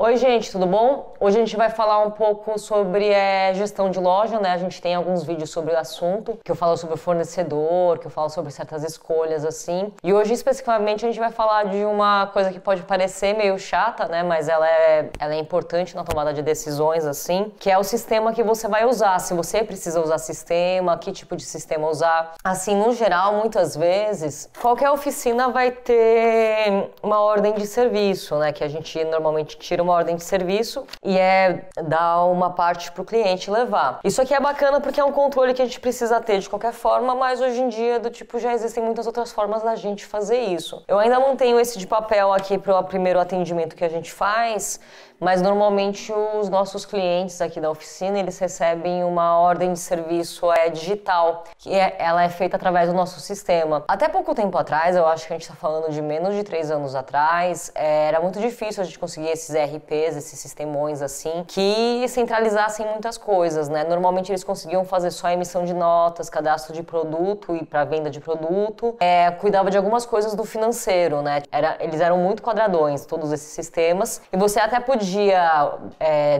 Oi gente, tudo bom? Hoje a gente vai falar um pouco sobre gestão de loja, né? A gente tem alguns vídeos sobre o assunto, que eu falo sobre o fornecedor, que eu falo sobre certas escolhas assim. E hoje especificamente a gente vai falar de uma coisa que pode parecer meio chata, né? Mas ela é importante na tomada de decisões assim, que é o sistema que você vai usar. Se você precisa usar sistema, que tipo de sistema usar. Assim, no geral, muitas vezes, qualquer oficina vai ter uma ordem de serviço, né? Que a gente normalmente tira uma ordem de serviço e dar uma parte para o cliente levar. Isso aqui é bacana porque é um controle que a gente precisa ter de qualquer forma, mas hoje em dia já existem muitas outras formas da gente fazer isso. Eu ainda mantenho esse de papel aqui para o primeiro atendimento que a gente faz, mas normalmente os nossos clientes aqui da oficina, eles recebem uma ordem de serviço digital, que ela é feita através do nosso sistema. Até pouco tempo atrás, eu acho que a gente está falando de menos de 3 anos atrás, era muito difícil a gente conseguir esses RPs, esses sistemões assim, que centralizassem muitas coisas, né? Normalmente eles conseguiam fazer só emissão de notas, cadastro de produto e para venda de produto, cuidava de algumas coisas do financeiro, né? Eles eram muito quadradões, todos esses sistemas, e você até podia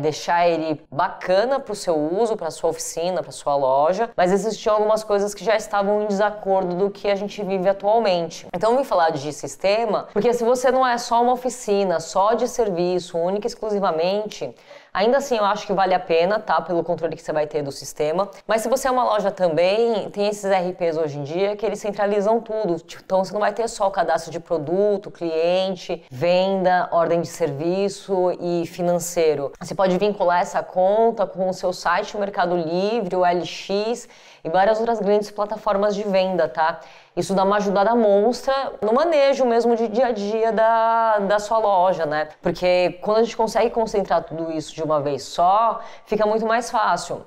deixar ele bacana para o seu uso, para sua oficina, para sua loja, mas existiam algumas coisas que já estavam em desacordo do que a gente vive atualmente. Então, eu vim falar de sistema, porque se você não é só uma oficina, só de serviço, única e exclusivamente, ainda assim eu acho que vale a pena, tá? Pelo controle que você vai ter do sistema. Mas se você é uma loja também, tem esses RPs hoje em dia que eles centralizam tudo. Então você não vai ter só o cadastro de produto, cliente, venda, ordem de serviço e financeiro. Você pode vincular essa conta com o seu site, o Mercado Livre, o LX e várias outras grandes plataformas de venda, tá? Isso dá uma ajudada monstra no manejo mesmo de dia a dia da sua loja, né? Porque quando a gente consegue concentrar tudo isso de uma vez só, fica muito mais fácil.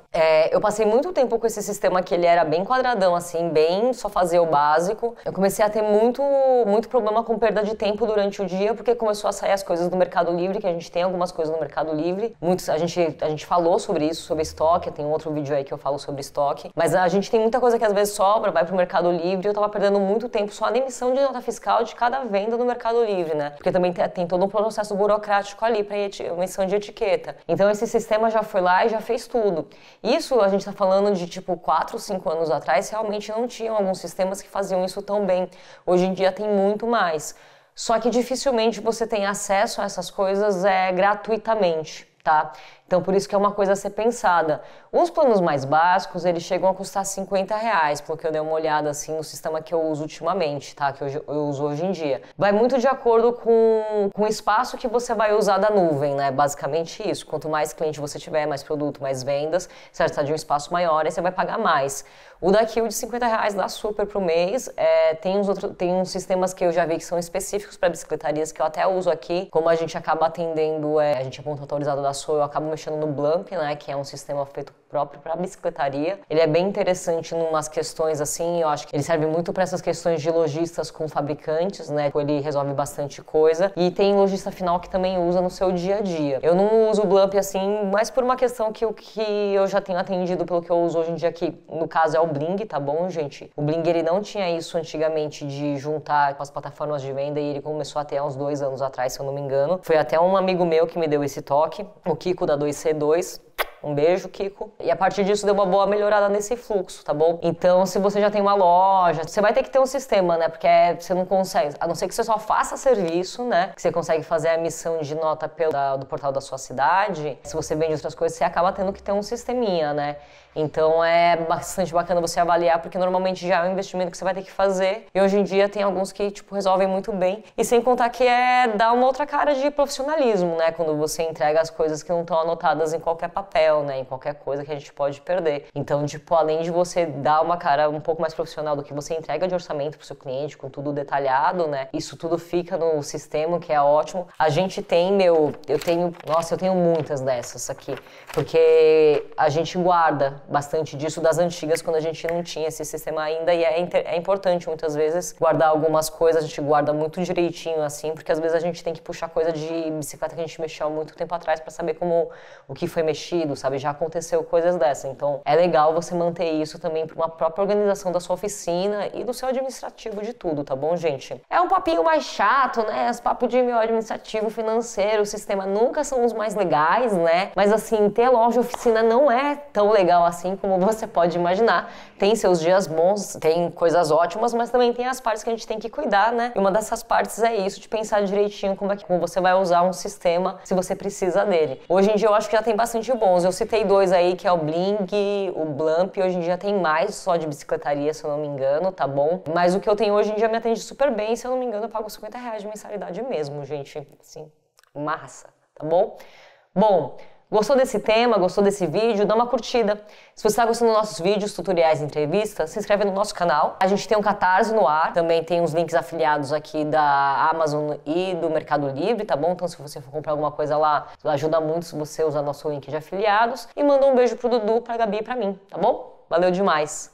Eu passei muito tempo com esse sistema que ele era bem quadradão, assim, bem só fazer o básico. Eu comecei a ter muito problema com perda de tempo durante o dia, porque começou a sair as coisas do Mercado Livre, que a gente tem algumas coisas no Mercado Livre. A gente falou sobre isso, sobre estoque, tem um outro vídeo aí que eu falo sobre estoque. Mas a gente tem muita coisa que às vezes sobra, vai pro Mercado Livre, eu tava perdendo muito tempo só na emissão de nota fiscal de cada venda no Mercado Livre, né? Porque também tem todo um processo burocrático ali para emissão de etiqueta. Então esse sistema já foi lá e já fez tudo. Isso a gente tá falando de tipo 4 ou 5 anos atrás, realmente não tinham alguns sistemas que faziam isso tão bem. Hoje em dia tem muito mais. Só que dificilmente você tem acesso a essas coisas gratuitamente, tá? Então, por isso que é uma coisa a ser pensada. Os planos mais básicos, eles chegam a custar R$50, porque eu dei uma olhada assim no sistema que eu uso ultimamente, tá? Que eu uso hoje em dia. Vai muito de acordo com o espaço que você vai usar da nuvem, né? Basicamente isso. Quanto mais cliente você tiver, mais produto, mais vendas, você está de um espaço maior, aí você vai pagar mais. O daqui, o de R$50 dá super pro mês. Tem uns sistemas que eu já vi que são específicos para bicicletarias que eu até uso aqui. Como a gente acaba atendendo, a gente é ponto autorizado da SOA, eu acabo mexendo no Blamp, né, que é um sistema feito próprio para bicicletaria. Ele é bem interessante em umas questões assim, eu acho que ele serve muito para essas questões de lojistas com fabricantes, né, ele resolve bastante coisa. E tem lojista final que também usa no seu dia a dia. Eu não uso o Blamp assim, mas por uma questão que eu já tenho atendido pelo que eu uso hoje em dia, que no caso é o Bling, tá bom, gente? O Bling, ele não tinha isso antigamente de juntar com as plataformas de venda e ele começou a ter há uns 2 anos atrás, se eu não me engano. Foi até um amigo meu que me deu esse toque, o Kiko da 2C2. Um beijo, Kiko. E a partir disso deu uma boa melhorada nesse fluxo, tá bom? Então, se você já tem uma loja, você vai ter que ter um sistema, né? Porque você não consegue, a não ser que você só faça serviço, né? Que você consegue fazer a emissão de nota do portal da sua cidade. Se você vende outras coisas, você acaba tendo que ter um sisteminha, né? Então é bastante bacana você avaliar, porque normalmente já é um investimento que você vai ter que fazer. E hoje em dia tem alguns que, resolvem muito bem. E sem contar que dá uma outra cara de profissionalismo, né? Quando você entrega as coisas que não estão anotadas em qualquer papel, né? Em qualquer coisa que a gente pode perder. Então, além de você dar uma cara um pouco mais profissional do que você entrega de orçamento pro seu cliente, com tudo detalhado, né? Isso tudo fica no sistema, que é ótimo. A gente tem, eu tenho muitas dessas aqui. Porque a gente guarda bastante disso das antigas, quando a gente não tinha esse sistema ainda, e é importante muitas vezes guardar algumas coisas. A gente guarda muito direitinho assim, porque às vezes a gente tem que puxar coisa de bicicleta que a gente mexeu há muito tempo atrás para saber o que foi mexido, sabe? Já aconteceu coisas dessa. Então, é legal você manter isso também para uma própria organização da sua oficina e do seu administrativo de tudo, tá bom, gente? É um papinho mais chato, né? Os papos de meu administrativo, financeiro, o sistema nunca são os mais legais, né? Mas assim, ter loja e oficina não é tão legal assim como você pode imaginar. Tem seus dias bons, tem coisas ótimas, mas também tem as partes que a gente tem que cuidar, né? E uma dessas partes é isso, de pensar direitinho como você vai usar um sistema se você precisa dele. Hoje em dia eu acho que já tem bastante bons. Eu citei dois aí, que é o Bling, o Blamp. Hoje em dia tem mais só de bicicletaria, se eu não me engano, tá bom? Mas o que eu tenho hoje em dia me atende super bem. Se eu não me engano, eu pago R$50 de mensalidade mesmo, gente. Assim, massa, tá bom? Bom, gostou desse tema, gostou desse vídeo? Dá uma curtida. Se você está gostando dos nossos vídeos, tutoriais e entrevistas, se inscreve no nosso canal. A gente tem um Catarse no ar, também tem uns links afiliados aqui da Amazon e do Mercado Livre, tá bom? Então se você for comprar alguma coisa lá, ajuda muito se você usar nosso link de afiliados. E manda um beijo pro Dudu, pra Gabi e pra mim, tá bom? Valeu demais!